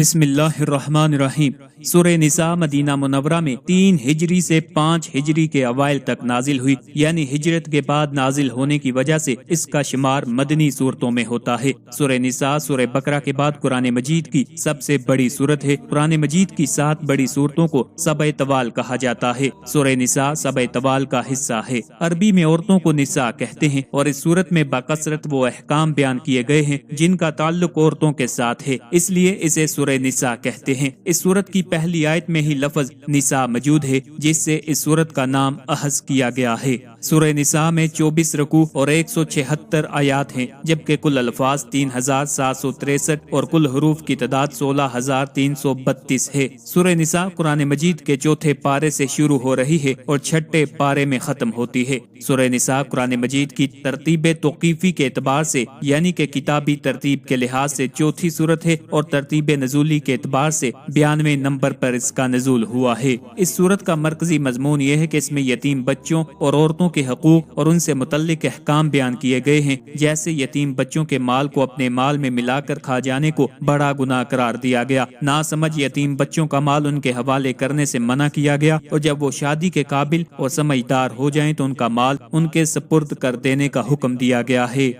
بسم اللہ الرحمن الرحیم۔ سورہ نساء مدینہ منورہ میں 3 ہجری سے 5 ہجری کے اوائل تک نازل ہوئی، یعنی ہجرت کے بعد نازل ہونے کی وجہ سے اس کا شمار مدنی صورتوں میں ہوتا ہے۔ سورہ نساء سورہ بقرہ کے بعد قرآن مجید کی سب سے بڑی صورت ہے۔ قرآن مجید کی 7 بڑی صورتوں کو سبع طوال کہا جاتا ہے۔ سورہ نساء سبع طوال کا حصہ ہے۔ عربی میں عورتوں کو نساء کہتے ہیں اور اس صورت میں بکثرت وہ احکام بیان کیے گئے ہیں جن کا تعلق عورتوں کے ساتھ ہے، اس لیے اسے سورہ نساء کہتے ہیں۔ اس سورت کی پہلی آیت میں ہی لفظ نساء موجود ہے، جس سے اس سورت کا نام اخذ کیا گیا ہے۔ سورہ نساء میں 24 رکوع اور 176 آیات ہیں، جبکہ کل الفاظ 3763 اور کل حروف کی تعداد 16332 ہے۔ سورہ نساء قرآن مجید کے چوتھے پارے سے شروع ہو رہی ہے اور چھٹے پارے میں ختم ہوتی ہے۔ سورہ نساء قرآن مجید کی ترتیب توقیفی کے اعتبار سے، یعنی کہ کتابی ترتیب کے لحاظ سے چوتھی سورت ہے، اور ترتیب نزولی کے اعتبار سے 92ویں نمبر پر اس کا نزول ہوا ہے۔ اس سورت کا مرکزی مضمون یہ ہے کہ اس میں یتیم بچوں اور عورتوں کے حقوق اور ان سے متعلق احکام بیان کیے گئے ہیں، جیسے یتیم بچوں کے مال کو اپنے مال میں ملا کر کھا جانے کو بڑا گناہ قرار دیا گیا، ناسمجھ یتیم بچوں کا مال ان کے حوالے کرنے سے منع کیا گیا، اور جب وہ شادی کے قابل اور سمجھدار ہو جائیں تو ان کا مال ان کے سپرد کر دینے کا حکم دیا گیا ہے۔